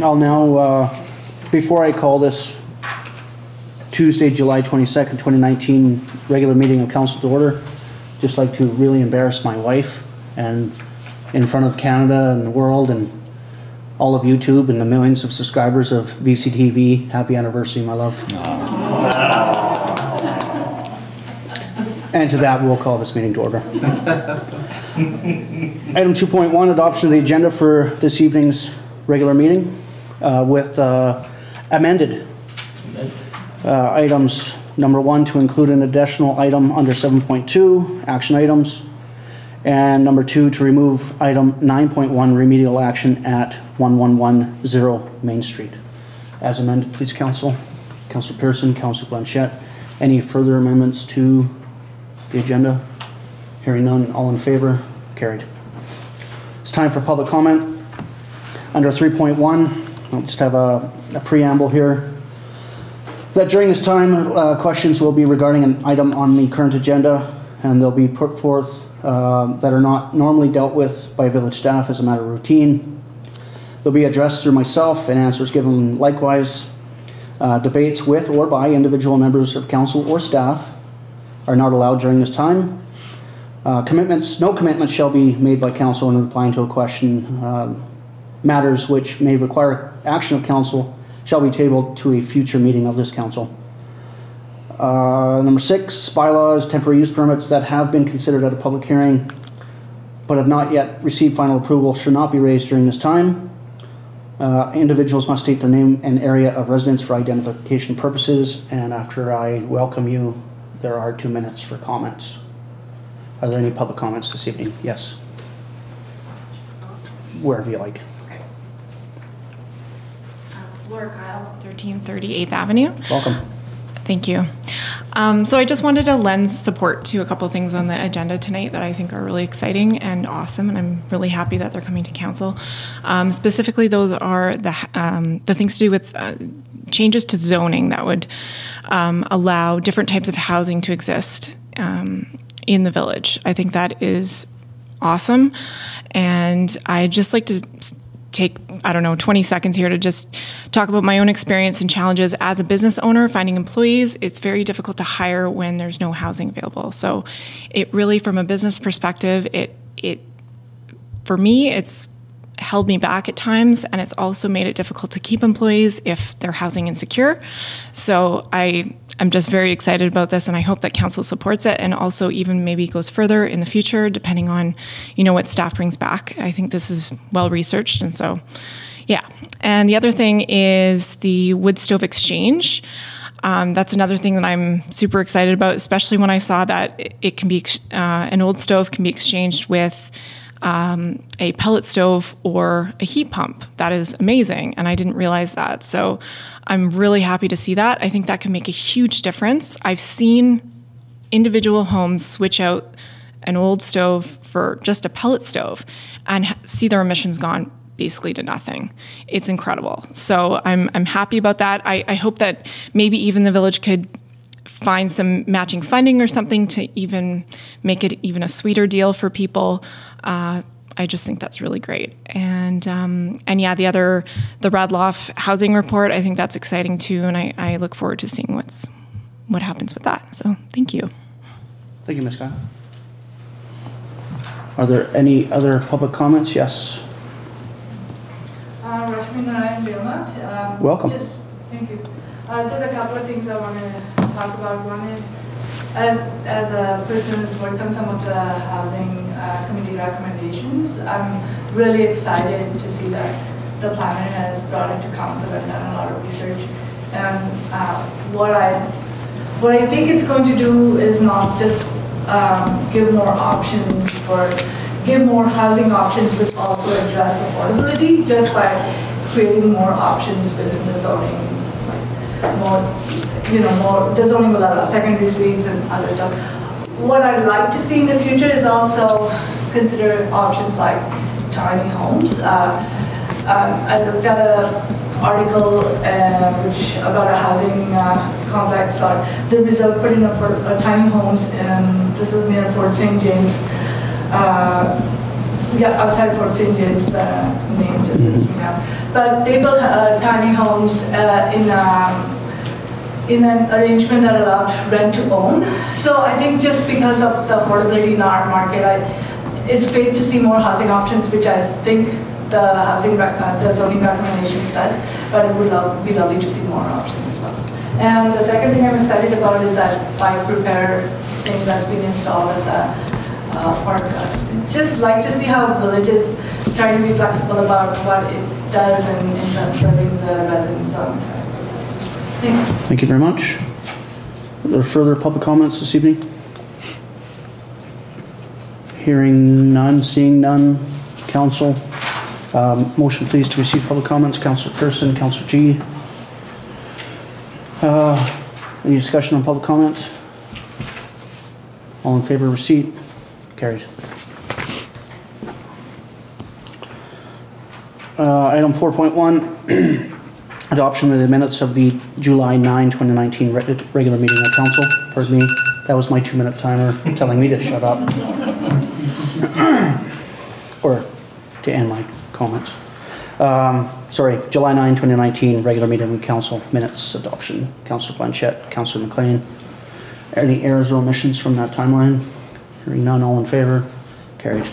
I'll now, before I call this Tuesday, July 22nd, 2019 regular meeting of council to order, just like to really embarrass my wife and in front of Canada and the world and all of YouTube and the millions of subscribers of VCTV. Happy anniversary, my love. And to that, we'll call this meeting to order. Item 2.1, adoption of the agenda for this evening's regular meeting with amended items. Number 1, to include an additional item under 7.2, action items. And number 2, to remove item 9.1, remedial action at 1110 Main Street. As amended, please, Council. Councillor Pearson, Councillor Blanchette. Any further amendments to the agenda? Hearing none, all in favor? Carried. It's time for public comment. Under 3.1, I'll just have a preamble here. That during this time, questions will be regarding an item on the current agenda, and they'll be put forth that are not normally dealt with by village staff as a matter of routine. They'll be addressed through myself and answers given likewise. Debates with or by individual members of council or staff are not allowed during this time. No commitments shall be made by council in replying to a question. Matters which may require action of council shall be tabled to a future meeting of this council. Number 6, bylaws, temporary use permits that have been considered at a public hearing but have not yet received final approval should not be raised during this time. Individuals must state their name and area of residence for identification purposes, and after I welcome you, there are 2 minutes for comments. Are there any public comments this evening? Yes. Wherever you like. Okay. Laura Kyle, 1330 8th Avenue. Welcome. Thank you. So I just wanted to lend support to a couple of things on the agenda tonight that I think are really exciting and awesome, and I'm really happy that they're coming to council. Specifically, those are the things to do with changes to zoning that would allow different types of housing to exist in the village. I think that is awesome, and I'd just like to take, 20 seconds here to just talk about my own experience and challenges as a business owner finding employees. It's very difficult to hire when there's no housing available. So it really, from a business perspective, for me, it's held me back at times, and it's also made it difficult to keep employees if they're housing insecure. So I'm just very excited about this, and I hope that council supports it, and also even maybe goes further in the future, depending on, what staff brings back. I think this is well researched, and so, yeah. And the other thing is the wood stove exchange. That's another thing that I'm super excited about, especially when I saw that it can be an old stove can be exchanged with a pellet stove or a heat pump. That is amazing, and I didn't realize that. So I'm really happy to see that. I think that can make a huge difference. I've seen individual homes switch out an old stove for just a pellet stove and see their emissions gone basically to nothing. It's incredible. So I'm happy about that. I hope that maybe even the village could find some matching funding or something to even make it even a sweeter deal for people. I just think that's really great. And yeah, the Radloff housing report, I think that's exciting too, and I look forward to seeing what happens with that. So thank you. Thank you, Ms. Kyle. Are there any other public comments? Yes. Valemount. Welcome. Thank you. There's a couple of things I want to talk about. One is, as a person who's worked on some of the housing committee recommendations, I'm really excited to see that the planner has brought it to council and done a lot of research. And what I think it's going to do is not just give more housing options, but also address affordability just by creating more options within the zoning. The zoning will allow secondary suites and other stuff. What I'd like to see in the future is also consider options like tiny homes. I looked at an article about a housing complex, or the result putting up for tiny homes, and this is near Fort St. James. Outside Fort St. James, the name just isn't me now. but they built tiny homes in an arrangement that allowed rent to own. So I think just because of the affordability in our market, it's great to see more housing options, which I think the zoning recommendations does, but it would be lovely to see more options as well. And the second thing I'm excited about is that bike repair thing that's been installed at the park. Just like to see how villages try to be flexible about what it does and serving the residents. So I'm excited about that. Thanks. Thank you very much. Are there further public comments this evening? Hearing none, seeing none. Council, motion please to receive public comments. Councillor Pearson, Councillor G. Any discussion on public comments? All in favor of receipt? Carried. Item 4.1, adoption of the minutes of the July 9, 2019 regular meeting of council. Pardon me, that was my 2-minute timer telling me to shut up. Or to end my comments. Sorry, July 9, 2019 regular meeting of council minutes adoption. Councillor Blanchette, Councillor MacLean. Any errors or omissions from that timeline? Hearing none, all in favor? Carried.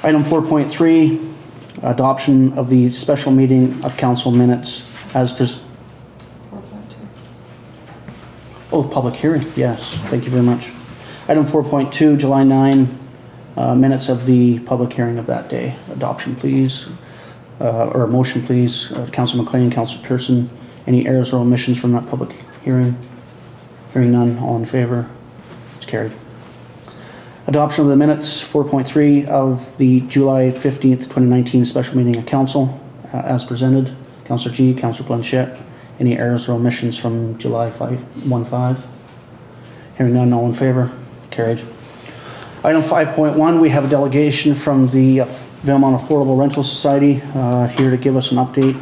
Item 4.3, adoption of the special meeting of council minutes as just. 4.2. Oh, public hearing, yes, thank you very much. Item 4.2, July 9, minutes of the public hearing of that day. Adoption, please, or motion, please. Councillor MacLean, Councillor Pearson. Any errors or omissions from that public hearing? Hearing none, all in favor? It's carried. Adoption of the minutes, 4.3 of the July 15th, 2019 special meeting of council as presented. Councillor G, Councillor Blanchette. Any errors or omissions from July 1-5? Hearing none, all in favor? Carried. Item 5.1, we have a delegation from the Valemount Affordable Rental Society here to give us an update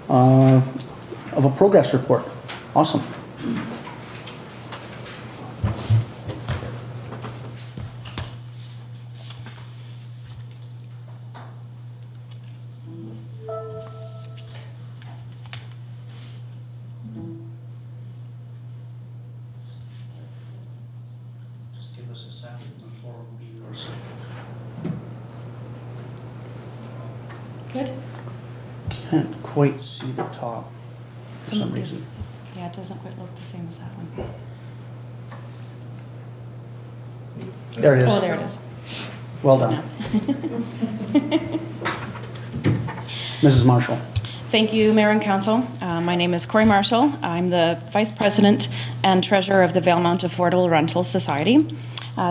of a progress report. Awesome. Good. Can't quite see the top for some reason. Yeah, it doesn't quite look the same as that one. There it is. Oh, there it is. Well done. Mrs. Marshall. Thank you, Mayor and Council. My name is Corey Marshall. I'm the Vice President and Treasurer of the Valemount Affordable Rental Society.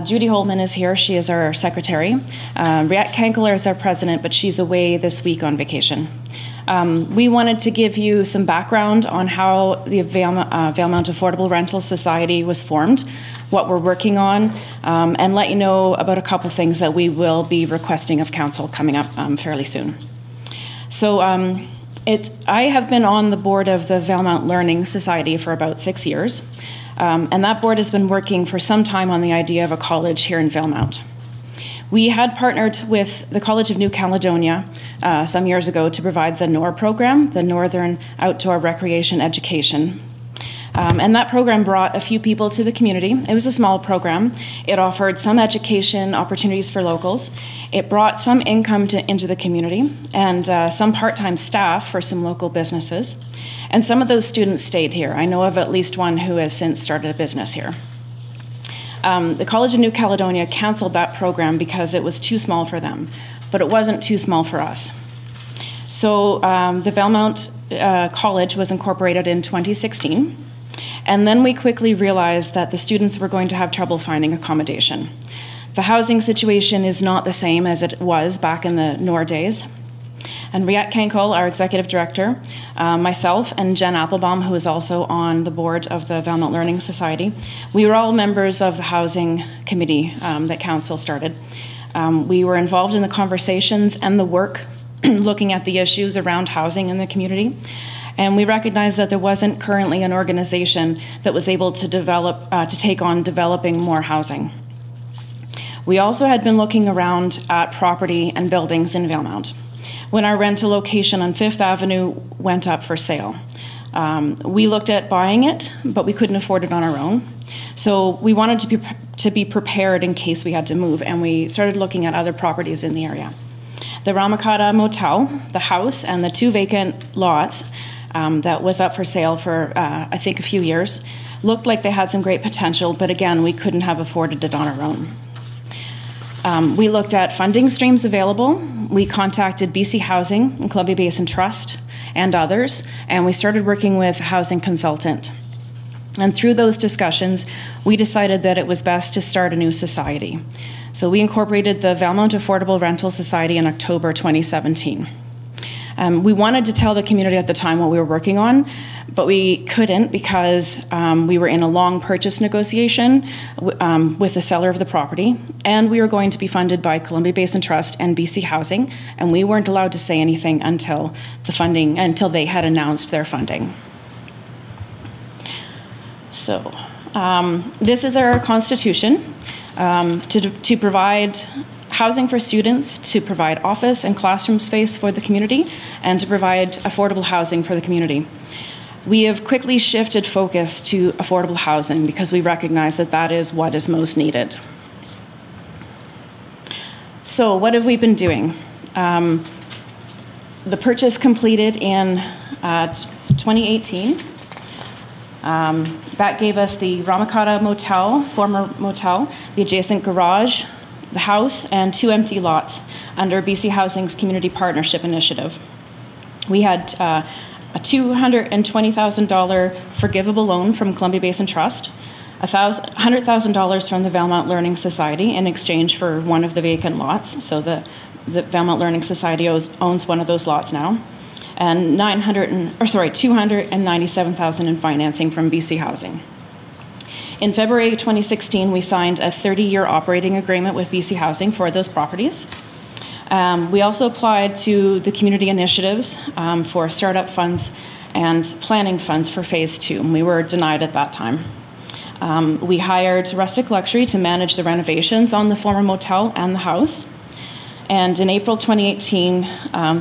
Judy Holman is here. She is our Secretary. Riat Kankler is our President, but she's away this week on vacation. We wanted to give you some background on how the Valemount Affordable Rental Society was formed, what we're working on, and let you know about a couple things that we will be requesting of Council coming up fairly soon. So I have been on the board of the Valemount Learning Society for about 6 years. And that board has been working for some time on the idea of a college here in Valemount. We had partnered with the College of New Caledonia some years ago to provide the NOR program, the Northern Outdoor Recreation Education. And that program brought a few people to the community. It was a small program. It offered some education opportunities for locals. It brought some income into the community and some part-time staff for some local businesses. And some of those students stayed here. I know of at least one who has since started a business here. The College of New Caledonia canceled that program because it was too small for them, but it wasn't too small for us. So the Valemount College was incorporated in 2016. And then we quickly realized that the students were going to have trouble finding accommodation. The housing situation is not the same as it was back in the NOR days. And Riat Kankol, our executive director, myself, and Jen Applebaum, who is also on the board of the Valemount Learning Society, we were all members of the housing committee that council started. We were involved in the conversations and the work looking at the issues around housing in the community. And we recognized that there wasn't currently an organization that was able to develop, to take on developing more housing. We also had been looking around at property and buildings in Valemount when our rental location on 5th Avenue went up for sale. We looked at buying it, but we couldn't afford it on our own. So we wanted to be prepared in case we had to move, and we started looking at other properties in the area. The Ramakata Motel, the house, and the 2 vacant lots that was up for sale for, I think, a few years, looked like they had some great potential, but again, we couldn't have afforded it on our own. We looked at funding streams available. We contacted BC Housing and Columbia Basin Trust and others, and we started working with a housing consultant. And through those discussions, we decided that it was best to start a new society. So we incorporated the Valemount Affordable Rental Society in October 2017. We wanted to tell the community at the time what we were working on, but we couldn't because we were in a long purchase negotiation with the seller of the property, and we were going to be funded by Columbia Basin Trust and BC Housing, and we weren't allowed to say anything until they had announced their funding. So this is our constitution to provide housing for students, to provide office and classroom space for the community, and to provide affordable housing for the community. We have quickly shifted focus to affordable housing because we recognize that that is what is most needed. So what have we been doing? The purchase completed in 2018. That gave us the Ramakata Motel, former motel, the adjacent garage, the house, and 2 empty lots under BC Housing's Community Partnership Initiative. We had a $220,000 forgivable loan from Columbia Basin Trust, $100,000 from the Valemount Learning Society in exchange for one of the vacant lots. So the Valemount Learning Society owns one of those lots now, and $297,000 in financing from BC Housing. In February 2016, we signed a 30-year operating agreement with BC Housing for those properties. We also applied to the community initiatives for startup funds and planning funds for phase 2, and we were denied at that time. We hired Rustic Luxury to manage the renovations on the former motel and the house. And in April 2018,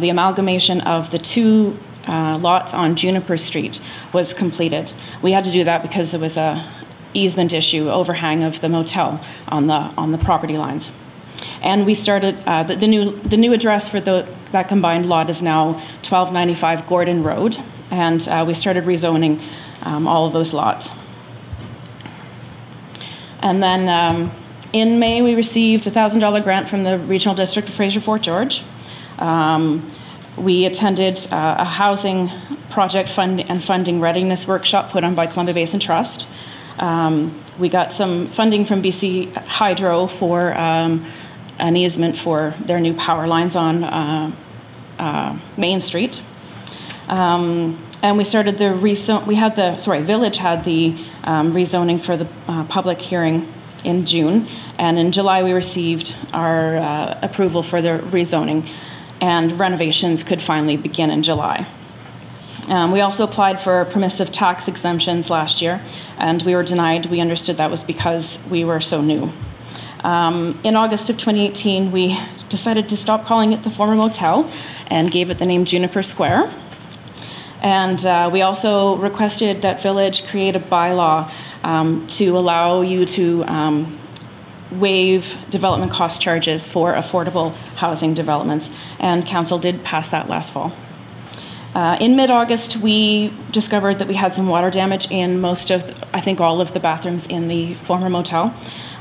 the amalgamation of the 2 lots on Juniper Street was completed. We had to do that because there was a easement issue, overhang of the motel on the property lines. And we started, the new address for that combined lot is now 1295 Gordon Road, and we started rezoning all of those lots. And then in May, we received a $1,000 grant from the Regional District of Fraser Fort George. We attended a housing project funding readiness workshop put on by Columbia Basin Trust. We got some funding from BC Hydro for an easement for their new power lines on Main Street. And we started the Village had the rezoning for the public hearing in June, and in July we received our approval for the rezoning, and renovations could finally begin in July. We also applied for permissive tax exemptions last year, and we were denied. We understood that was because we were so new. In August of 2018, we decided to stop calling it the former motel and gave it the name Juniper Square. And we also requested that Village create a bylaw to allow you to waive development cost charges for affordable housing developments, and Council did pass that last fall. In mid-August, we discovered that we had some water damage in most of, I think all of the bathrooms in the former motel.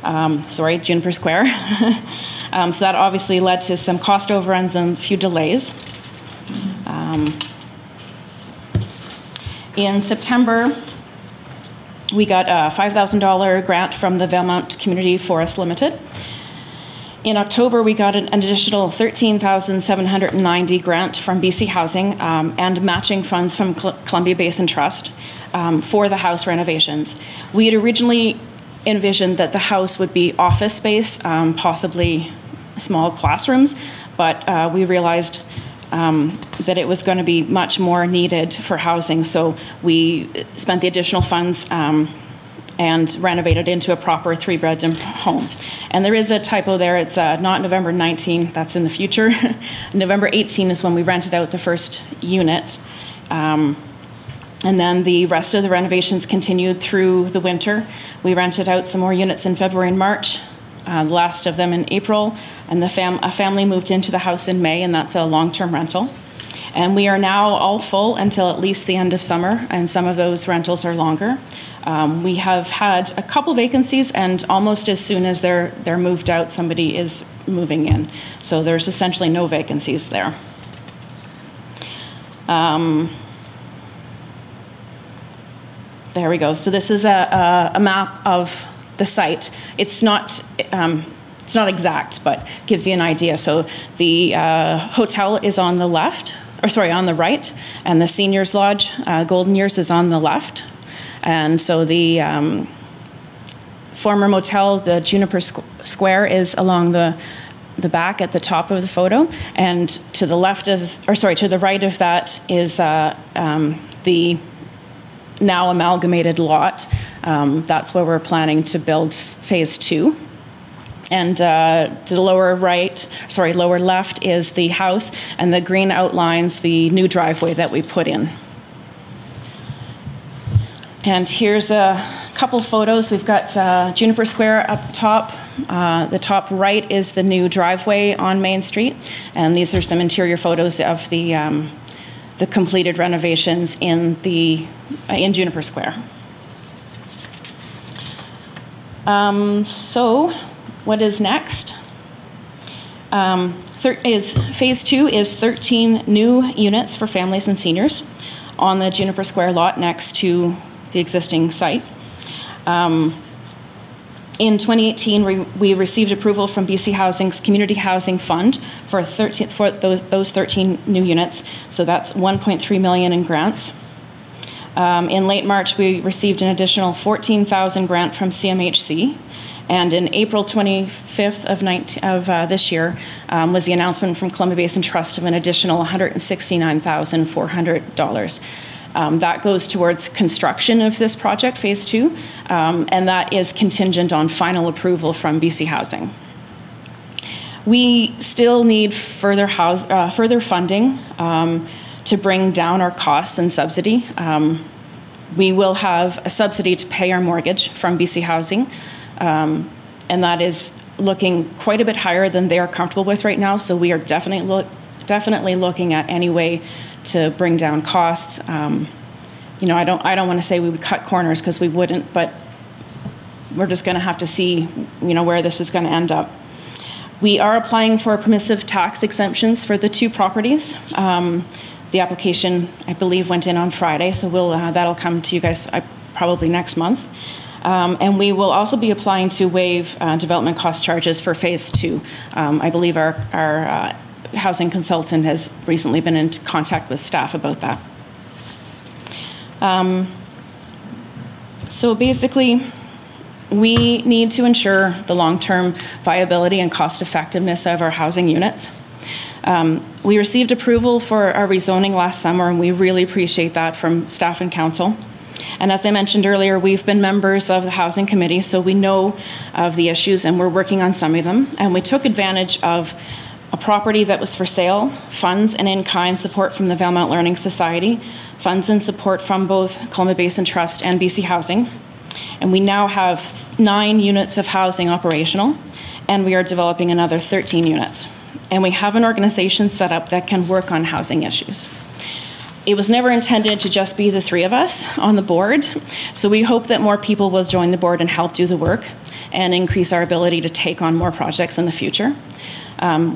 Juniper Square. So that obviously led to some cost overruns and a few delays. In September, we got a $5,000 grant from the Valemount Community Forest Limited. In October, we got an additional $13,790 grant from BC Housing and matching funds from Columbia Basin Trust for the house renovations. We had originally envisioned that the house would be office space, possibly small classrooms, but we realized that it was going to be much more needed for housing, so we spent the additional funds and renovate it into a proper 3-bedroom home. And there is a typo there. It's not November 19, that's in the future. November 18 is when we rented out the first unit. And then the rest of the renovations continued through the winter. We rented out some more units in February and March, the last of them in April, and a family moved into the house in May, and that's a long-term rental. And we are now all full until at least the end of summer, and some of those rentals are longer. We have had a couple vacancies, and almost as soon as they're moved out, somebody is moving in. So there's essentially no vacancies there. There we go. So this is a map of the site. It's not exact, but gives you an idea. So the hotel is on the left, or sorry, on the right, and the Seniors Lodge, Golden Years, is on the left. And so the former motel, the Juniper Square, is along the back at the top of the photo, and to the left of, or sorry, to the right of that is the now amalgamated lot. That's where we're planning to build phase 2. And to the lower left is the house, and the green outlines the new driveway that we put in. And here's a couple photos. We've got Juniper Square up top. The top right is the new driveway on Main Street, and these are some interior photos of the completed renovations in Juniper Square. So, what is next? Phase 2 is 13 new units for families and seniors on the Juniper Square lot next to the existing site. In 2018, we received approval from BC Housing's Community Housing Fund for those 13 new units. So that's $1.3 million in grants. In late March, we received an additional $14,000 grant from CMHC. And in April 25th of this year was the announcement from Columbia Basin Trust of an additional $169,400. That goes towards construction of this project, phase 2, and that is contingent on final approval from BC Housing. We still need further funding to bring down our costs and subsidy. We will have a subsidy to pay our mortgage from BC Housing, and that is looking quite a bit higher than they are comfortable with right now, so we are definitely looking at any way to bring down costs. You know, I don't want to say we would cut corners, because we wouldn't, but we're just going to have to see, you know, where this is going to end up. We are applying for permissive tax exemptions for the 2 properties. The application, I believe, went in on Friday, so that'll come to you guys probably next month. And we will also be applying to waive development cost charges for phase 2. I believe our housing consultant has recently been in contact with staff about that. So basically, we need to ensure the long-term viability and cost effectiveness of our housing units. We received approval for our rezoning last summer, and we really appreciate that from staff and council. And as I mentioned earlier, we've been members of the Housing Committee, so we know of the issues, and we're working on some of them. And we took advantage of a property that was for sale, funds and in-kind support from the Valemount Learning Society, funds and support from both Columbia Basin Trust and BC Housing. And we now have 9 units of housing operational, and we are developing another 13 units. And we have an organization set up that can work on housing issues. It was never intended to just be the 3 of us on the board, so we hope that more people will join the board and help do the work and increase our ability to take on more projects in the future.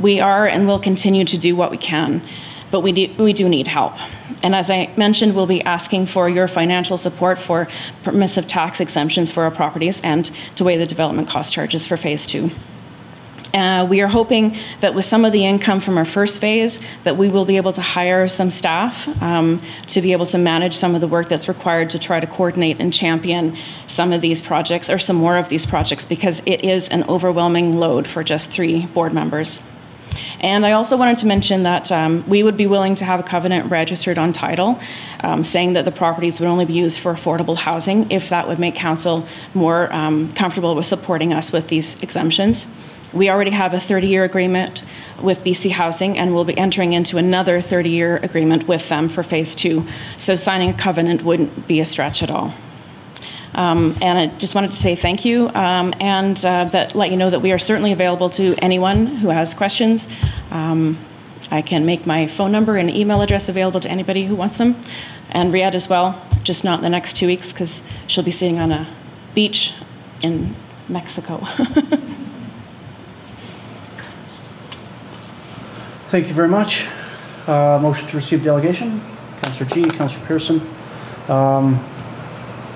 We are and will continue to do what we can, but we do need help. And as I mentioned, we'll be asking for your financial support for permissive tax exemptions for our properties and to waive the development cost charges for phase 2. We are hoping that with some of the income from our first phase, that we will be able to hire some staff to be able to manage some of the work that's required to try to coordinate and champion some of these projects, or some more of these projects, because it is an overwhelming load for just 3 board members. And I also wanted to mention that we would be willing to have a covenant registered on title, saying that the properties would only be used for affordable housing if that would make council more comfortable with supporting us with these exemptions. We already have a 30-year agreement with BC Housing, and we'll be entering into another 30-year agreement with them for phase 2. So signing a covenant wouldn't be a stretch at all. And I just wanted to say thank you, and that let you know that we are certainly available to anyone who has questions. I can make my phone number and email address available to anybody who wants them, and Riyadh as well, just not in the next 2 weeks because she'll be sitting on a beach in Mexico. Thank you very much. Motion to receive delegation. Councillor G, Councillor Pearson.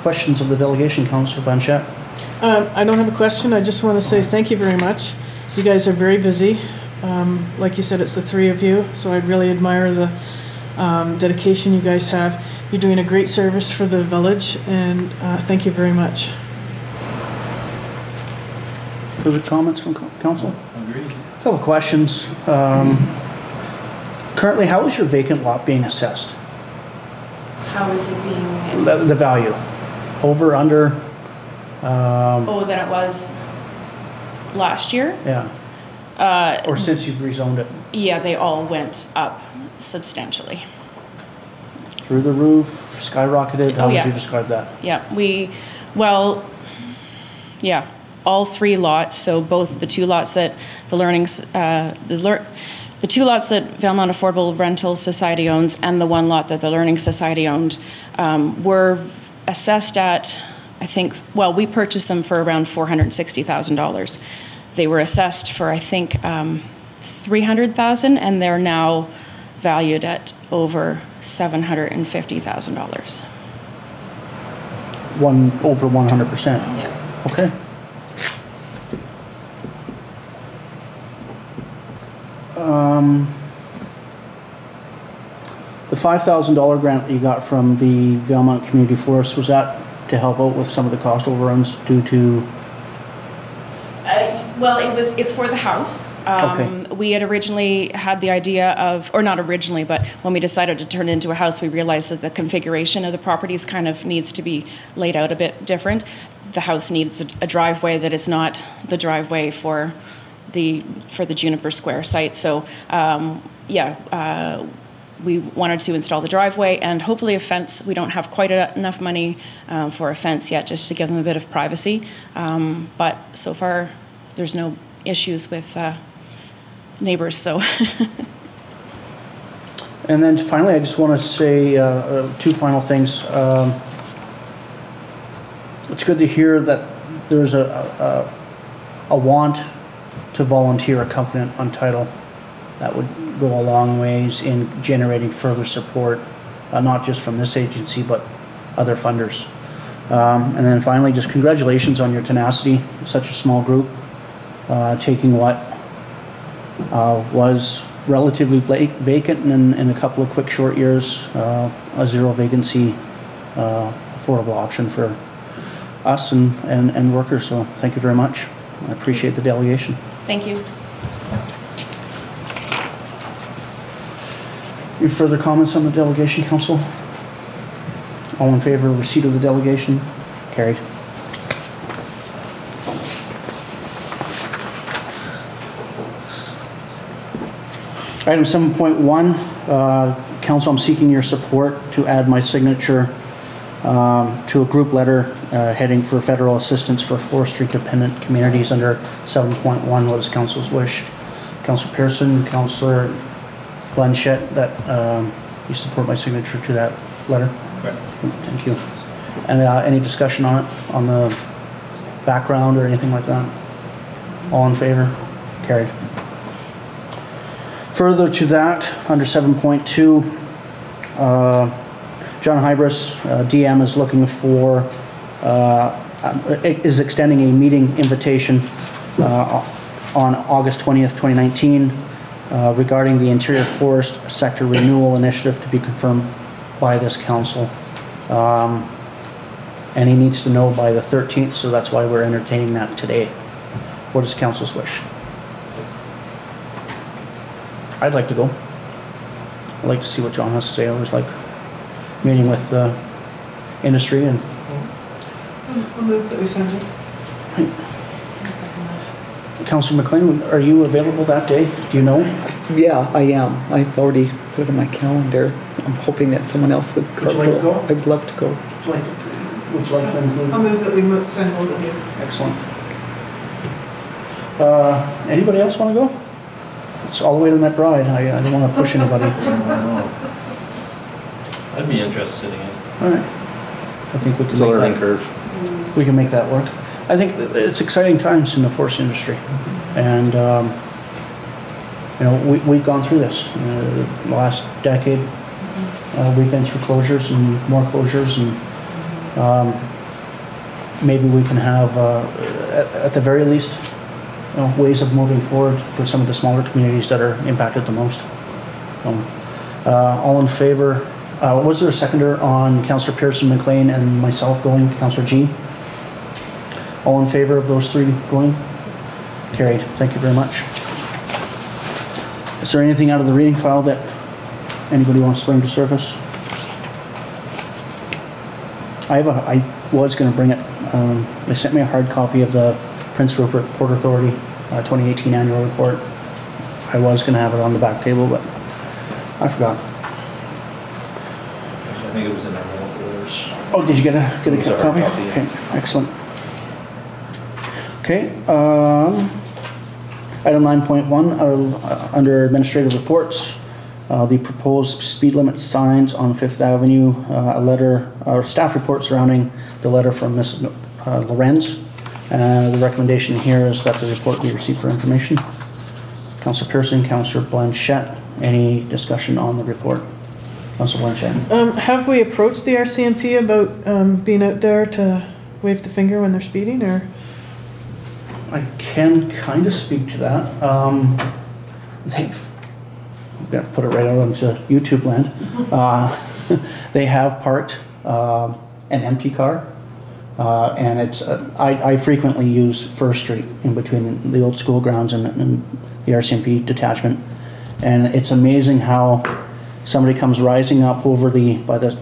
Questions of the delegation, Councillor Blanchette? I don't have a question. I just want to say thank you very much. You guys are very busy. Like you said, it's the three of you, so I really admire the dedication you guys have. You're doing a great service for the village, and thank you very much. Further comments from council? Agreed. A couple of questions. Currently, how is your vacant lot being assessed? How is it being? The value? Over, under? Oh, than it was last year? Yeah. Or since you've rezoned it? Yeah, they all went up substantially. Through the roof, skyrocketed? How would you describe that? Yeah, yeah, all 3 lots. So both the 2 lots that the 2 lots that Valemount Affordable Rental Society owns and the 1 lot that the Learning Society owned were assessed at, I think, well, we purchased them for around $460,000. They were assessed for, I think, $300,000, and they're now valued at over $750,000. Over 100%? Yeah. Okay. The $5,000 grant that you got from the Valemount Community Forest, was that to help out with some of the cost overruns due to? Well, it's for the house. Okay. We had originally had the idea of, or not originally, but when we decided to turn it into a house, we realized that the configuration of the properties kind of needs to be laid out a bit different. The house needs a driveway that is not the driveway for the Juniper Square site. So we wanted to install the driveway and hopefully a fence. We don't have quite enough money for a fence yet, just to give them a bit of privacy. But so far, there's no issues with neighbors. So. And then finally, I just want to say 2 final things. It's good to hear that there's a want to volunteer a covenant on title. That would go a long ways in generating further support, not just from this agency, but other funders. And then finally, just congratulations on your tenacity. Such a small group, taking what was relatively vacant and in a couple of quick short years, a 0 vacancy affordable option for us and workers. So thank you very much. I appreciate the delegation. Thank you. Any further comments on the delegation, Council? All in favor of receipt of the delegation? Carried. Item 7.1, Council, I'm seeking your support to add my signature to a group letter heading for federal assistance for forestry dependent communities under 7.1. What is Council's wish? Councillor Pearson, Councillor Blanchette, that you support my signature to that letter? Correct. Thank you. And any discussion on it, on the background or anything like that? All in favor? Carried. Further to that, under 7.2, John Hybris, DM, is looking for, is extending a meeting invitation on August 20th, 2019, regarding the Interior Forest Sector Renewal Initiative to be confirmed by this council. And he needs to know by the 13th, so that's why we're entertaining that today. What is council's wish? I'd like to go. I'd like to see what John has to say. I always like meeting with the industry and. I'll move that we send you. Councillor MacLean, are you available that day? Do you know? Yeah, I am. I've already put it on my calendar. I'm hoping that someone else would go. Would you like to go? I would love to go. Would you like to include? I'll move that we send both of you. Excellent. Anybody else want to go? It's all the way to McBride. I don't want to push anybody. I'd be interested in it. All right. I think we can It's a learning curve. We can make that work. I think it's exciting times in the forest industry, and you know, we've gone through this the last decade. We've been through closures and more closures, and maybe we can have, at the very least, you know, ways of moving forward for some of the smaller communities that are impacted the most. All in favor? Was there a seconder on Councillor Pearson, MacLean, and myself going? Councillor G. All in favor of those three going? Carried. Thank you very much. Is there anything out of the reading file that anybody wants to bring to surface? I was going to bring it. They sent me a hard copy of the Prince Rupert Port Authority 2018 annual report. I was going to have it on the back table, but I forgot. I think it was in our mail folders. Oh, did you get a copy? Okay, excellent. Okay, item 9.1 under administrative reports, the proposed speed limit signs on Fifth Avenue, a letter, or staff report surrounding the letter from Ms. Lorenz. The recommendation here is that the report be received for information. Councillor Pearson, Councillor Blanchette, any discussion on the report? Councillor Blanchette. Have we approached the RCMP about being out there to wave the finger when they're speeding, or? I can kind of speak to that. I'm going to put it right out onto YouTube land. They have parked an empty car, and it's I frequently use First Street in between the old school grounds and the RCMP detachment, and it's amazing how somebody comes rising up over by the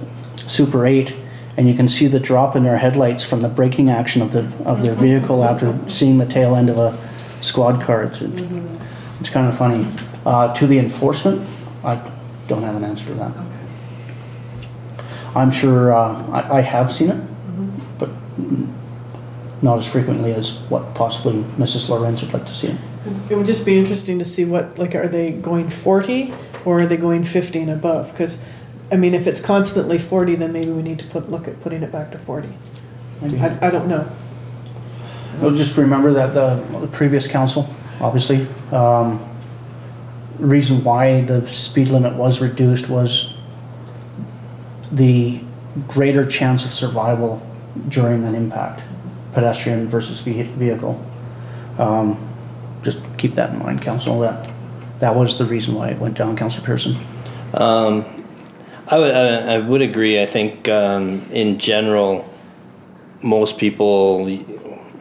Super 8, and you can see the drop in their headlights from the braking action of their vehicle after seeing the tail end of a squad car. It's kind of funny. To the enforcement, I don't have an answer to that. Okay. I'm sure I have seen it, but not as frequently as what possibly Mrs. Lorenz would like to see it. It would just be interesting to see what, like, are they going 40 or are they going 50 and above? Because I mean, if it's constantly 40, then maybe we need to look at putting it back to 40. I don't know. Well, just remember that the previous council, obviously, the reason why the speed limit was reduced was the greater chance of survival during an impact, pedestrian versus vehicle. Just keep that in mind, council. That was the reason why it went down, Councillor Pearson. I would agree. I think in general, most people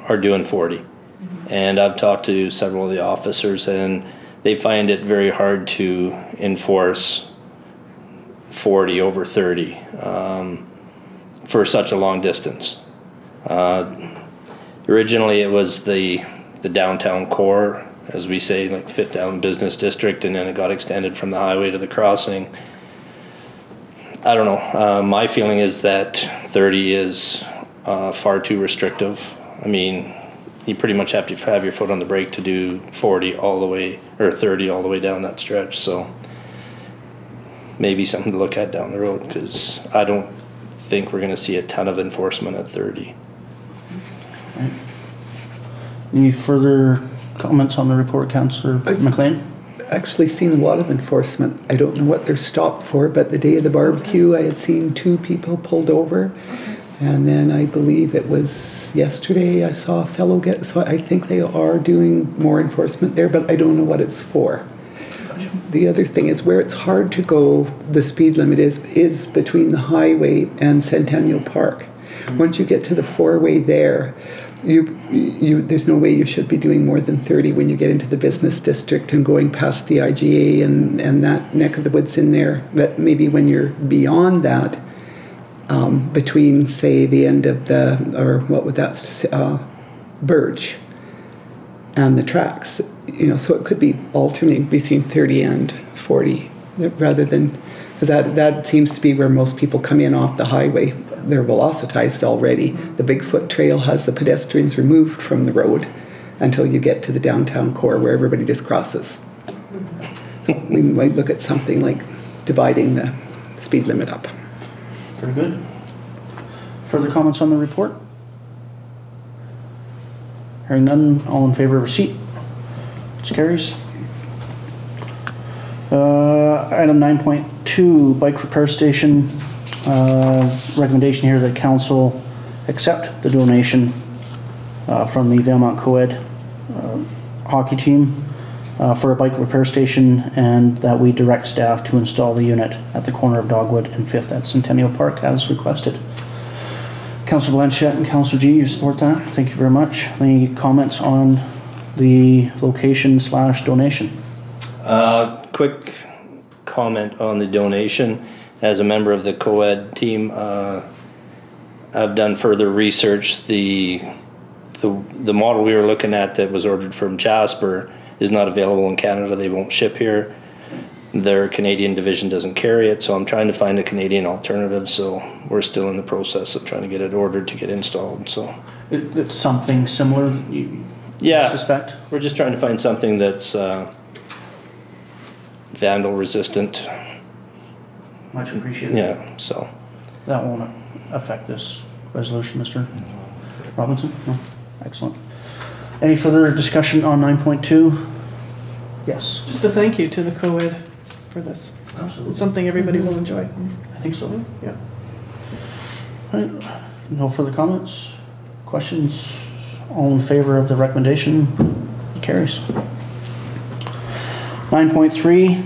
are doing 40. And I've talked to several of the officers, and they find it very hard to enforce 40 over 30 for such a long distance. Originally, it was the downtown core, as we say, like the Fifth Avenue Business District, and then it got extended from the highway to the crossing. I don't know. My feeling is that 30 is far too restrictive. I mean, you pretty much have to have your foot on the brake to do 40 all the way, or 30 all the way down that stretch. So maybe something to look at down the road, because I don't think we're going to see a ton of enforcement at 30. Right. Any further comments on the report, Councillor MacLean? Actually seen a lot of enforcement. I don't know what they're stopped for, but the day of the barbecue I had seen 2 people pulled over. Okay. And then I believe it was yesterday I saw a fellow get, so I think they are doing more enforcement there, but I don't know what it's for. Gotcha. The other thing is where it's hard to go, the speed limit is between the highway and Centennial Park. Mm-hmm. Once you get to the 4-way there, There's no way you should be doing more than 30 when you get into the business district and going past the IGA and that neck of the woods in there. But maybe when you're beyond that, between, say, the end of Birch and the tracks, so it could be alternating between 30 and 40 rather than, because that seems to be where most people come in off the highway. They're velocitized already. The Bigfoot Trail has the pedestrians removed from the road until you get to the downtown core where everybody just crosses. So we might look at something like dividing the speed limit up. Very good. Further comments on the report? Hearing none, all in favor of receipt? Which carries. Item 9.2, bike repair station. Recommendation here that council accept the donation from the Valemount Co-ed hockey team for a bike repair station, and that we direct staff to install the unit at the corner of Dogwood and 5th at Centennial Park as requested. Councillor Blanchette and Councillor G, you support that? Thank you very much. Any comments on the location / donation? Quick comment on the donation. As a member of the co-ed team, I've done further research. The model we were looking at that was ordered from Jasper is not available in Canada. They won't ship here. Their Canadian division doesn't carry it, so I'm trying to find a Canadian alternative. So we're still in the process of trying to get it ordered to get installed. So it's something similar, you suspect? We're just trying to find something that's vandal resistant. Much appreciated. Yeah, so. That won't affect this resolution, Mr. Robinson? No? Excellent. Any further discussion on 9.2? Yes. Just a thank you to the co-ed for this. Absolutely. It's something everybody will enjoy. I think so. Yeah. All right. No further comments? Questions? All in favor of the recommendation? It carries. 9.3,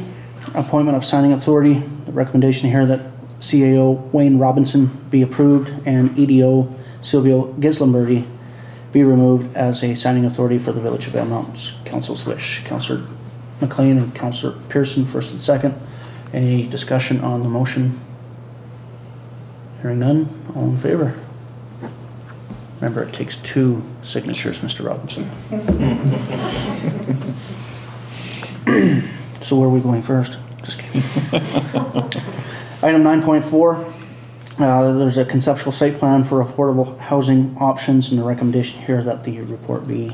appointment of signing authority. The recommendation here that CAO Wayne Robinson be approved and EDO Silvio Gislenbergy be removed as a signing authority for the Village of Valemount. Council's wish. Councillor MacLean and Councillor Pearson, first and second. Any discussion on the motion? Hearing none, all in favor? Remember, it takes 2 signatures, Mr. Robinson. So where are we going first? Just kidding. Item 9.4, there's a conceptual site plan for affordable housing options, and the recommendation here that the report be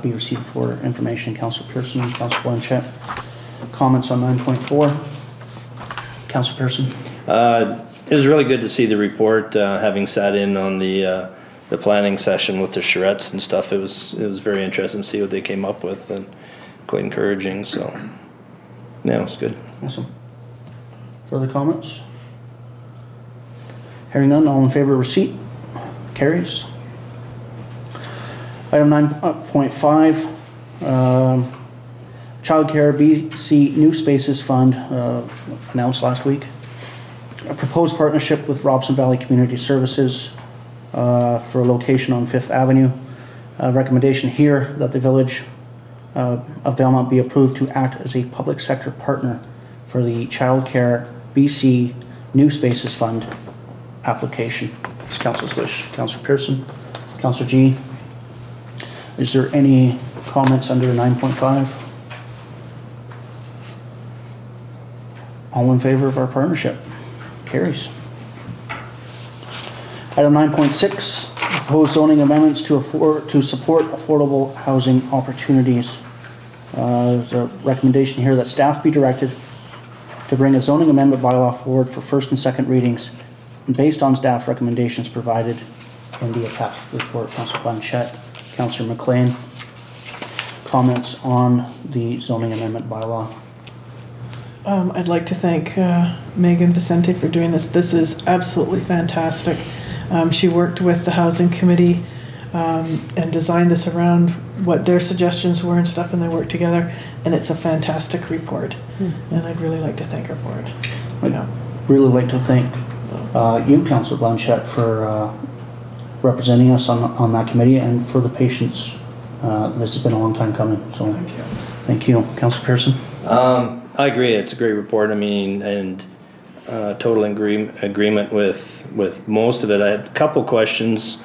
received for information. Councillor Pearson and Councillor Blanchette. Comments on 9.4? Councillor Pearson. It was really good to see the report, having sat in on the planning session with the charrettes and stuff. It was very interesting to see what they came up with, and quite encouraging. So yeah, it was good. Awesome. Further comments? Hearing none, all in favor of receipt? Carries. Item 9.5, Childcare BC New Spaces Fund, announced last week. A proposed partnership with Robson Valley Community Services for a location on 5th Avenue. Recommendation here that the Village of Valemount be approved to act as a public sector partner for the Childcare BC New Spaces Fund application. It's Council's wish. Councillor Pearson, Councillor G. Is there any comments under 9.5? All in favor of our partnership? Carries. Item 9.6, proposed zoning amendments to support affordable housing opportunities. There's a recommendation here that staff be directed to bring a zoning amendment bylaw forward for first and second readings based on staff recommendations provided in the attached report. Councillor Blanchette, Councillor MacLean, comments on the zoning amendment bylaw? I'd like to thank Megan Vicente for doing this. This is absolutely fantastic. She worked with the Housing Committee and designed this around what their suggestions were and stuff, and they worked together, and it's a fantastic report. And I'd really like to thank her for it. I'd really like to thank you, Councillor Blanchette, for representing us on that committee and for the patience. This has been a long time coming, so thank you. Councillor Pearson? I agree, it's a great report. I mean, and total agreement with most of it. I had a couple questions.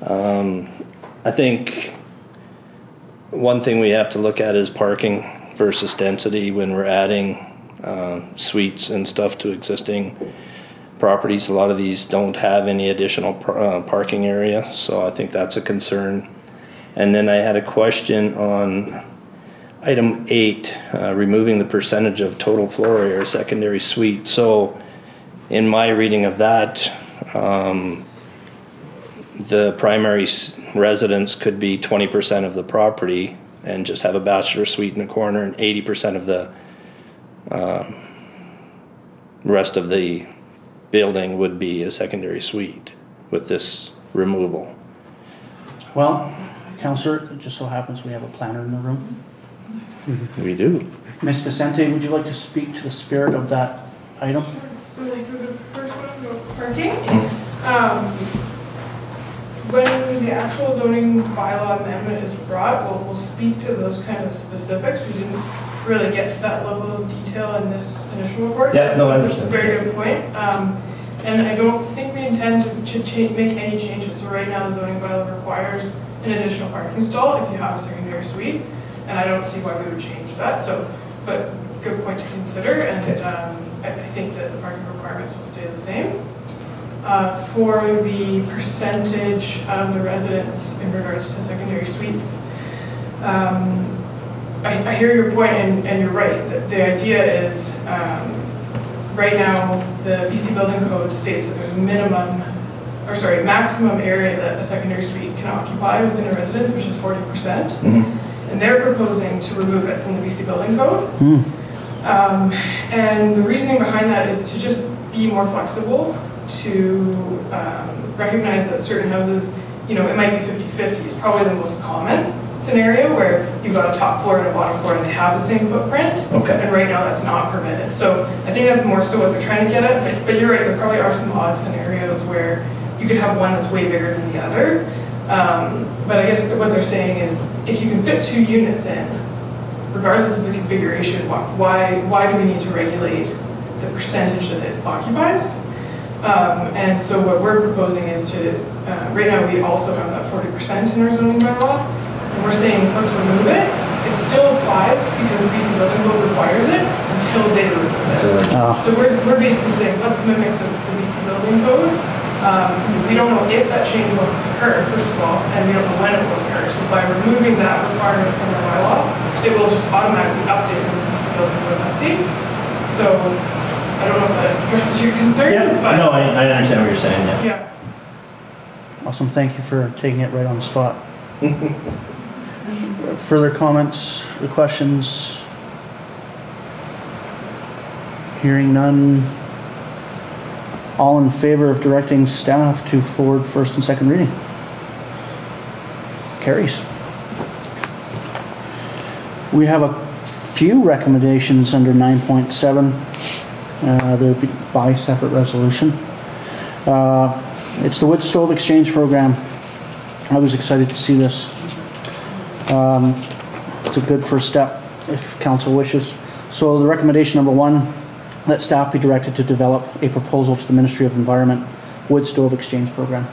I think one thing we have to look at is parking versus density when we're adding suites and stuff to existing properties. A lot of these don't have any additional parking area, so I think that's a concern. And then I had a question on item 8, removing the percentage of total floor area or secondary suite. So in my reading of that, the primary residence could be 20% of the property and just have a bachelor suite in a corner, and 80% of the rest of the building would be a secondary suite with this removal. Well, Councillor, it just so happens we have a planner in the room. We do. Ms. Vicente, would you like to speak to the spirit of that item? So like for the first one about parking, when the actual zoning bylaw amendment is brought, we'll speak to those kind of specifics. We didn't really get to that level of detail in this initial report. Yeah, no, I That's understand. a very good point. And I don't think we intend to make any changes. So right now the zoning bylaw requires an additional parking stall if you have a secondary suite. And I don't see why we would change that. So, but good point to consider. And I think that the parking requirements will stay the same. For the percentage of the residents in regards to secondary suites, I hear your point, and you're right. That the idea is, right now, the BC Building Code states that there's a maximum area that a secondary suite can occupy within a residence, which is 40%. Mm-hmm. And they're proposing to remove it from the BC Building Code. And the reasoning behind that is to just be more flexible, to recognize that certain houses, it might be 50-50. It's probably the most common scenario where you've got a top floor and a bottom floor and they have the same footprint. Okay. And right now that's not permitted. So I think that's more so what they're trying to get at. But you're right, there probably are some odd scenarios where you could have one that's way bigger than the other. But I guess what they're saying is if you can fit 2 units in, regardless of the configuration, why do we need to regulate the percentage that it occupies? And so what we're proposing is to, right now we also have that 40% in our zoning bylaw, and we're saying let's remove it. It still applies because the BC Building Code requires it until they remove it. So we're basically saying let's mimic the BC Building Code. We don't know if that change will occur, first of all, and we don't know when it will occur. So by removing that requirement from the bylaw, it will just automatically update when the BC Building Code updates. So I don't know if that addresses your concern. Yeah, but no, I understand what you're saying. Yeah. Awesome, thank you for taking it right on the spot. Further comments or questions? Hearing none. All in favor of directing staff to forward first and second reading? Carries. We have a few recommendations under 9.7. They're by separate resolution. It's the wood stove exchange program. I was excited to see this. It's a good first step if council wishes. So the recommendation number 1, let staff be directed to develop a proposal to the Ministry of Environment wood stove exchange program.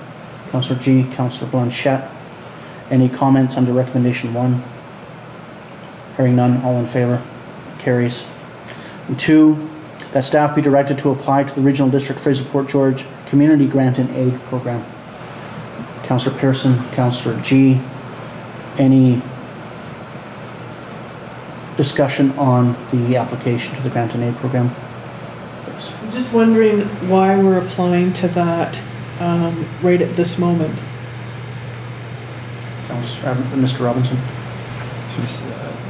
Councillor G, Councillor Blanchette. Any comments under recommendation 1? Hearing none, all in favor? Carries. And 2, that staff be directed to apply to the Regional District Fraser Port George Community Grant and Aid Program. Councillor Pearson, Councillor G, any discussion on the application to the Grant and Aid Program? I'm just wondering why we're applying to that right at this moment. Mr. Robinson.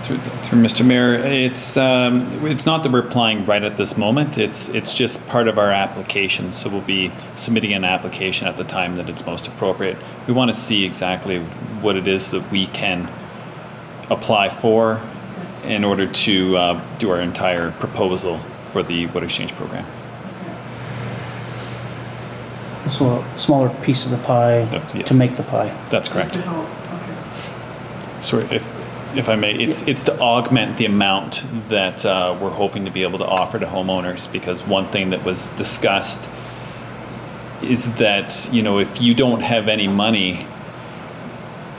Through Mr. Mayor, it's not that we're applying right at this moment. It's just part of our application. So we'll be submitting an application at the time that it's most appropriate. We want to see exactly what it is that we can apply for in order to do our entire proposal for the wood exchange program. So a smaller piece of the pie Yes. to make the pie. That's correct. Just to help, okay. So if I may, it's to augment the amount that we're hoping to be able to offer to homeowners, because one thing that was discussed is that, you know, if you don't have any money,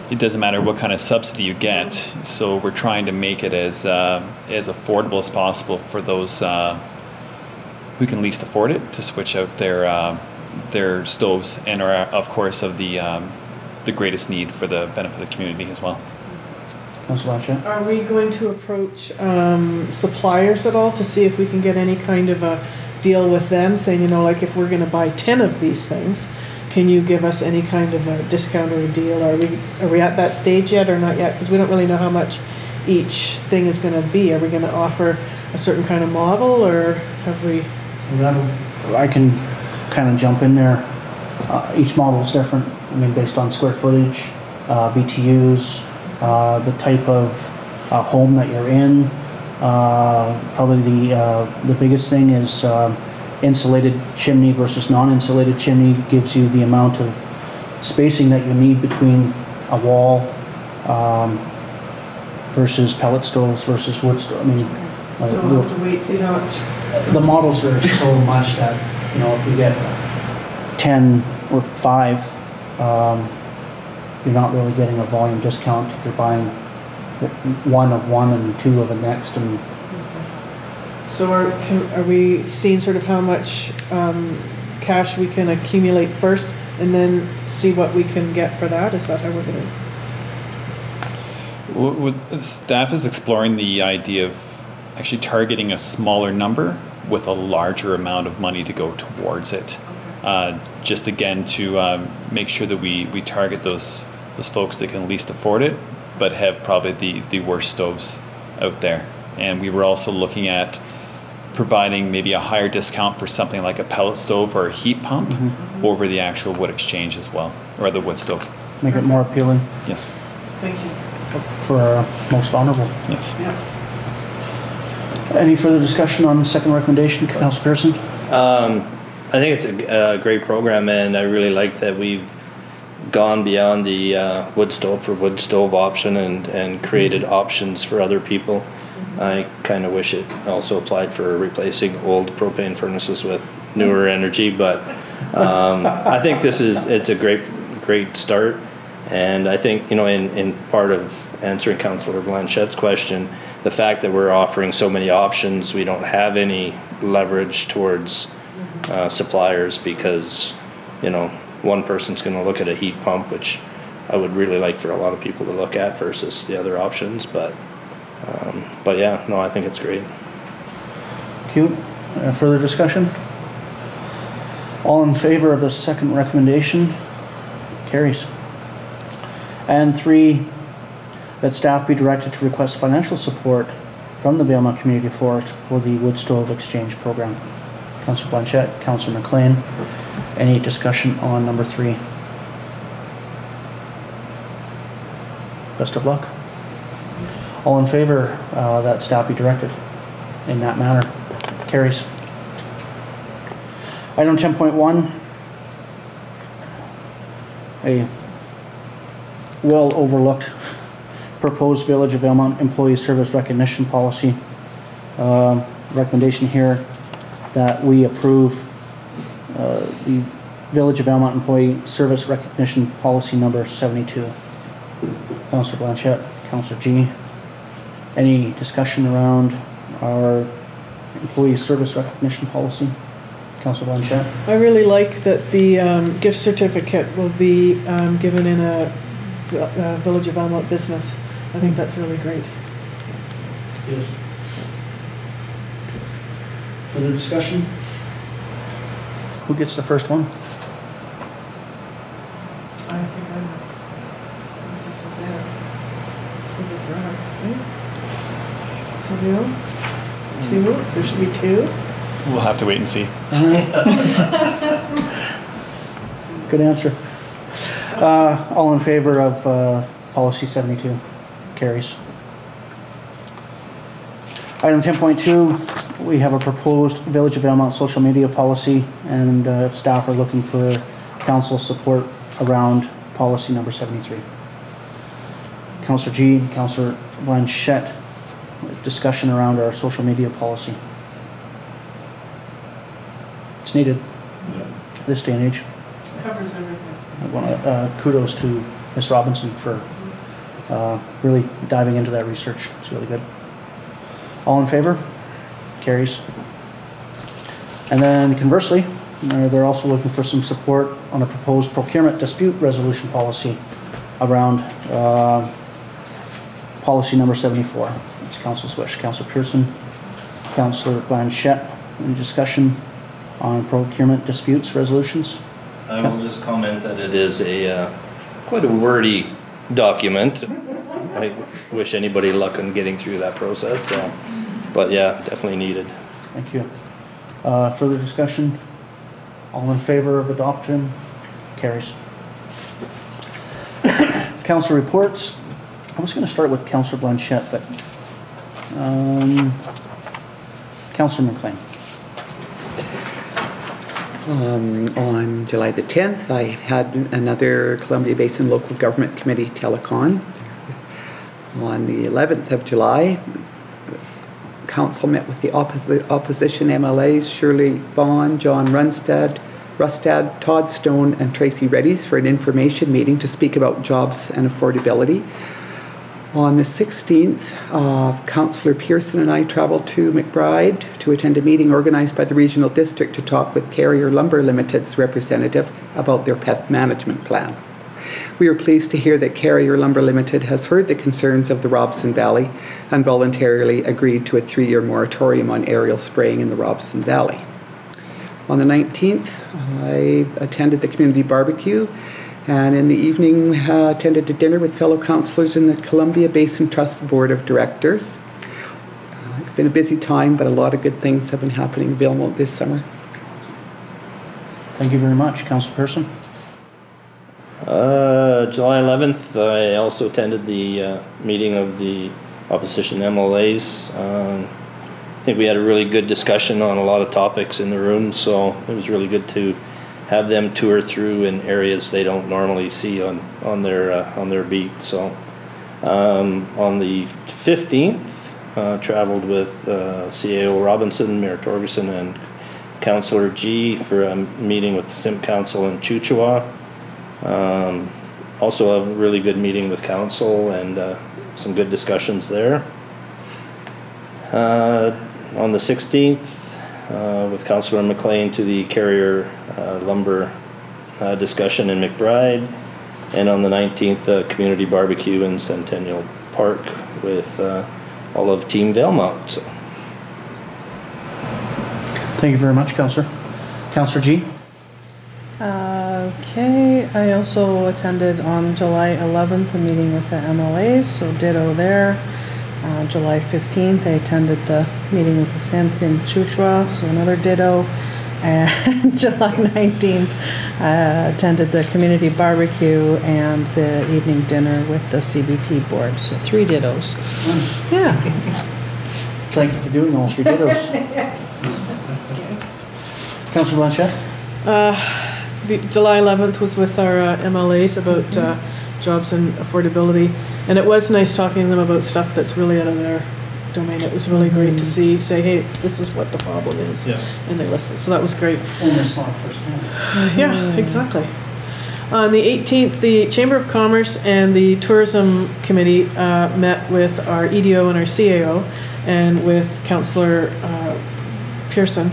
it doesn't matter what kind of subsidy you get. So we're trying to make it as affordable as possible for those who can least afford it to switch out their stoves, and are of course of the greatest need for the benefit of the community as well. Councillor Blanchette? Are we going to approach suppliers at all to see if we can get any kind of a deal with them, saying, you know, like if we're going to buy 10 of these things, can you give us any kind of a discount or a deal? Are we at that stage yet or not yet? Because we don't really know how much each thing is going to be. Are we going to offer a certain kind of model, or have we? I can kind of jump in there. Each model is different. I mean, based on square footage, BTUs, the type of home that you're in. Probably the biggest thing is insulated chimney versus non-insulated chimney gives you the amount of spacing that you need between a wall versus pellet stoves versus wood stove. I mean, So we'll have to wait, see how much. the models vary so much that, you know, if you get 10 or 5, you're not really getting a volume discount if you're buying one of one and 2 of the next. And So are we seeing sort of how much cash we can accumulate first, and then see what we can get for that? Is that how we're going to? Staff is exploring the idea of actually targeting a smaller number with a larger amount of money to go towards it. Just again to make sure that we target those folks that can least afford it, but have probably the worst stoves out there. And we were also looking at providing maybe a higher discount for something like a pellet stove or a heat pump over the actual wood exchange as well, or the wood stove. make it more appealing Yes. Thank you. for most vulnerable. Yes. Yeah. Any further discussion on the second recommendation, Councillor Pearson? I think it's a great program, and I really like that we've gone beyond the wood stove for wood stove option and created options for other people. I kind of wish it also applied for replacing old propane furnaces with newer energy, but I think it's a great start. And I think, you know, in part of answering Councillor Blanchette's question, the fact that we're offering so many options, we don't have any leverage towards suppliers, because, you know, one person's going to look at a heat pump, which I would really like for a lot of people to look at, versus the other options. But yeah, no, I think it's great. Thank you. Further discussion? All in favor of the second recommendation? Carries. And 3, that staff be directed to request financial support from the Valemount Community Forest for the wood stove exchange program. Councillor Blanchette, Councillor MacLean, any discussion on number 3? Best of luck. All in favor that staff be directed in that manner? Carries. Item 10.1, a well overlooked proposed Village of Valemount employee service recognition policy. Recommendation here that we approve the Village of Valemount employee service recognition policy number 72. Councillor Blanchette, Councillor G. Any discussion around our employee service recognition policy? Councillor Blanchette. I really like that the gift certificate will be given in a Village of Valemount business. I think that's really great. Yes. Further discussion? Who gets the first one? I think I'm. This is Suzanne. We'll go for her, right? Sylvia? 2? There should be 2. We'll have to wait and see. Good answer. All in favor of policy 72? Carries. Item 10.2, we have a proposed Village of Valemount social media policy, and if staff are looking for council support around policy number 73. Councillor G and Councillor Blanchette, discussion around our social media policy. It's needed this day and age. Covers everything. I want to kudos to Ms. Robinson for really diving into that research. It's really good. All in favor? Carries. And then conversely, they're also looking for some support on a proposed procurement dispute resolution policy around policy number 74. It's Council's wish. Councillor Pearson, Councillor Blanchette, any discussion on procurement disputes resolutions? I will just comment that it is a quite a wordy document. I wish anybody luck on getting through that process. So, but yeah, definitely needed. Thank you. Further discussion? All in favor of adoption? Carries. Council reports. I was going to start with Councillor Blanchette, but Councillor MacLean. On July the 10th, I had another Columbia Basin Local Government Committee telecon. On the 11th of July, Council met with the opposition MLAs, Shirley Vaughn, John Rustad, Todd Stone and Tracy Reddies for an information meeting to speak about jobs and affordability. On the 16th, Councillor Pearson and I travelled to McBride to attend a meeting organised by the Regional District to talk with Carrier Lumber Limited's representative about their pest management plan. We are pleased to hear that Carrier Lumber Limited has heard the concerns of the Robson Valley and voluntarily agreed to a 3-year moratorium on aerial spraying in the Robson Valley. On the 19th, I attended the community barbecue and in the evening attended a dinner with fellow councillors in the Columbia Basin Trust Board of Directors. It's been a busy time, but a lot of good things have been happening in Valemount this summer. Thank you very much. Councillor Pearson. July 11th, I also attended the meeting of the opposition MLAs. I think we had a really good discussion on a lot of topics in the room, so it was really good to have them tour through in areas they don't normally see on their beat. So on the 15th, traveled with CAO Robinson, Mayor Torgerson, and Councillor G for a meeting with the Simp Council in Chuchua. Also a really good meeting with council and some good discussions there. On the 16th, with Councillor MacLean to the Carrier Lumber discussion in McBride, and on the 19th, community barbecue in Centennial Park with all of Team Valemount. So. Thank you very much, Councillor. Councillor G. Okay, I also attended on July 11th a meeting with the MLAs, so ditto there. July 15th, I attended the meeting with the Simp in Chuchua, so another ditto. And July 19th, I attended the community barbecue and the evening dinner with the CBT board, so 3 dittos. Yeah. Thank you for doing all 3 dittos. Yes. Councillor Blanchette. July 11th was with our MLAs about jobs and affordability, and it was nice talking to them about stuff that's really out of their domain. It was really great to say, hey, this is what the problem is, and they listened. So that was great. And it's not firsthand. Yeah, exactly. On the 18th, the Chamber of Commerce and the Tourism Committee met with our EDO and our CAO, and with Councillor Pearson,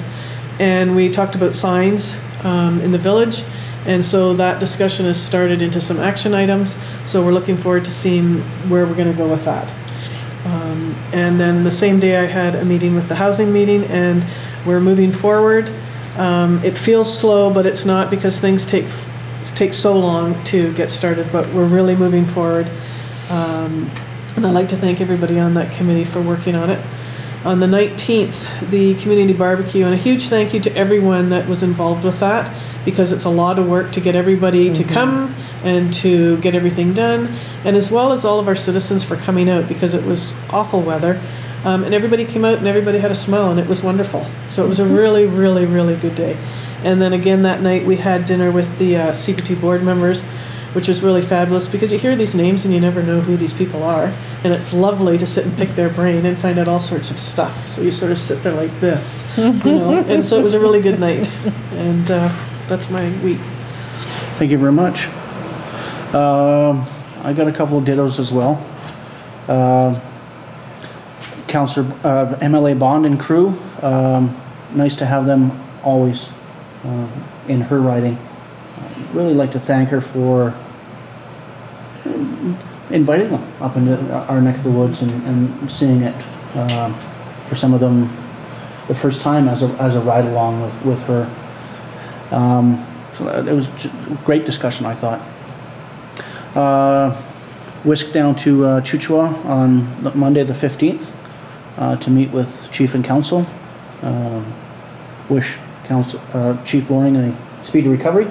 and we talked about signs in the village, and so that discussion has started into some action items, so we're looking forward to seeing where we're going to go with that. And then the same day I had a meeting with the housing meeting, and we're moving forward. It feels slow, but it's not, because things take so long to get started, but we're really moving forward. And I'd like to thank everybody on that committee for working on it. On the 19th, the community barbecue, and a huge thank you to everyone that was involved with that, because it's a lot of work to get everybody to come and to get everything done, and as well as all of our citizens for coming out, because it was awful weather, and everybody came out and everybody had a smile, and it was wonderful. So it was a really, really, really good day. And then again that night we had dinner with the CPT board members, which was really fabulous because you hear these names and you never know who these people are. And it's lovely to sit and pick their brain and find out all sorts of stuff. So you sort of sit there like this, you know. And so it was a really good night. And that's my week. Thank you very much. I got a couple of dittos as well. Councillor MLA Bond and crew, nice to have them always in her riding. I'd really like to thank her for inviting them up into our neck of the woods and seeing it for some of them the first time as a ride along with her. So it was a great discussion, I thought. Whisked down to Chuchua on Monday the 15th to meet with Chief and Council. Wish Chief Loring a speedy recovery.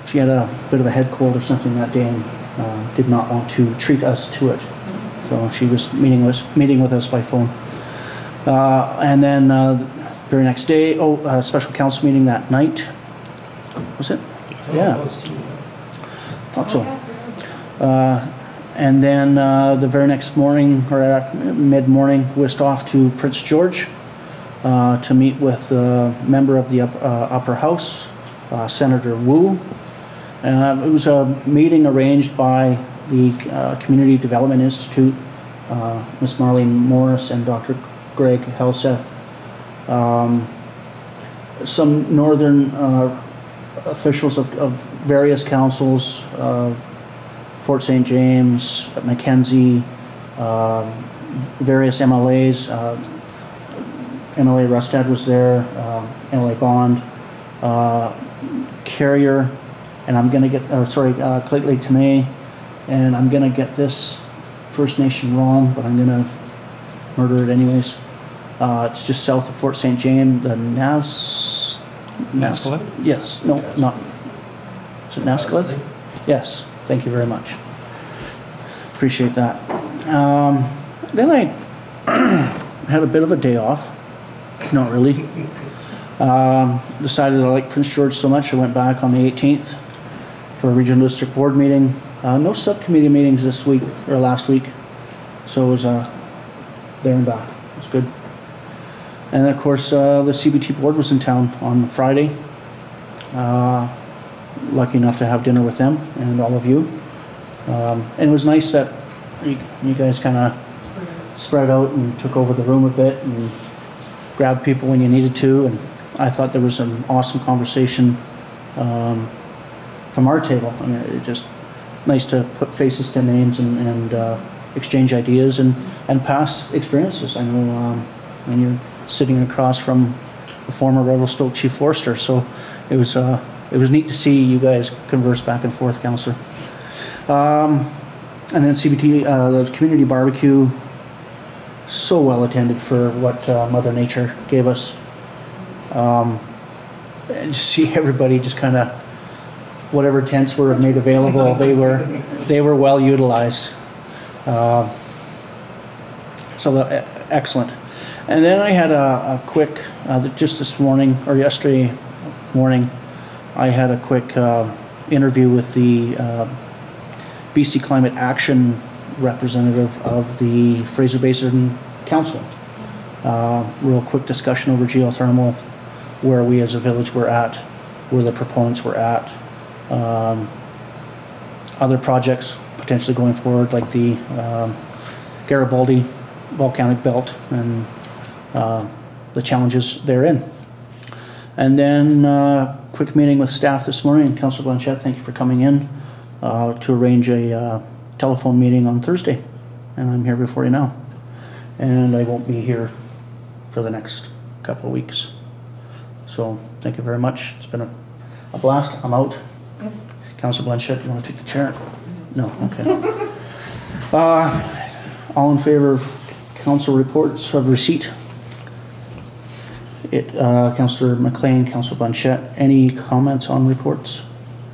She had a bit of a head cold or something that day and did not want to treat us to it. So she was meeting with us by phone. And then very next day, special council meeting that night. Was it? Yes. Yeah. Thought so. And then the very next morning, or mid-morning, whisked off to Prince George to meet with a member of the upper house, Senator Wu. It was a meeting arranged by the Community Development Institute, Ms. Marlene Morris and Dr. Greg Helseth. Some northern officials of various councils, Fort St. James, Mackenzie, various MLAs. MLA Rustad was there, MLA Bond, Carrier, and I'm going to get, Claytley Tanay, and I'm going to get this First Nation wrong, but I'm going to murder it anyways. It's just south of Fort St. James, the Nascalith? Yes, no, not. Is it Nascalith? Yes, thank you very much. Appreciate that. Then I had a bit of a day off. Not really. Decided I liked Prince George so much, I went back on the 18th for a regional district board meeting. No subcommittee meetings this week, or last week. So it was there and back. It was good. And of course, the CBT board was in town on Friday. Lucky enough to have dinner with them and all of you. And it was nice that you guys kind of spread out and took over the room a bit and grabbed people when you needed to. And I thought there was an awesome conversation from our table. I mean, it just nice to put faces to names and exchange ideas and past experiences. I know when you're sitting across from the former Revelstoke Chief Forester, so it was neat to see you guys converse back and forth, Councillor. And then CBT, the community barbecue, so well attended for what Mother Nature gave us. And just see everybody just kind of, whatever tents were made available, they were well utilized. So excellent. And then I had a quick, just this morning, or yesterday morning, I had a quick interview with the BC Climate Action representative of the Fraser Basin Council. Real quick discussion over geothermal, where we as a village were at, where the proponents were at, other projects potentially going forward, like the Garibaldi volcanic belt and the challenges therein. And then quick meeting with staff this morning. Councillor Blanchette, thank you for coming in to arrange a telephone meeting on Thursday. And I'm here before you now. And I won't be here for the next couple of weeks. So thank you very much. It's been a blast. I'm out. Councillor Blanchette, you want to take the chair? No, okay. All in favor of council reports of receipt? Councillor MacLean, Councillor Blanchette, any comments on reports?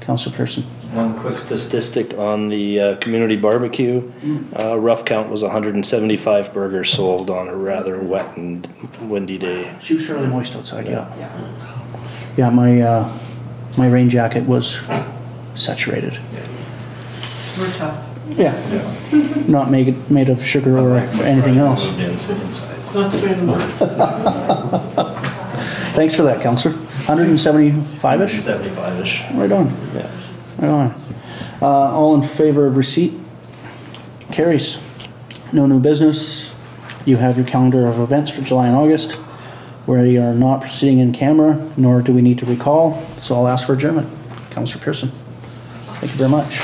Councillor Pearson. One quick statistic on the community barbecue. Rough count was 175 burgers sold on a rather wet and windy day. She was fairly moist outside, yeah. Yeah, my rain jacket was saturated. We're tough. Yeah. Not made of sugar or anything else. Not to say the word. Thanks for that, Councillor. 175-ish? 75-ish. Right on. Yeah. Right on. All in favor of receipt? Carries. No new business. You have your calendar of events for July and August, where you are not proceeding in camera, nor do we need to recall, so I'll ask for adjournment. Councillor Pearson. Thank you very much.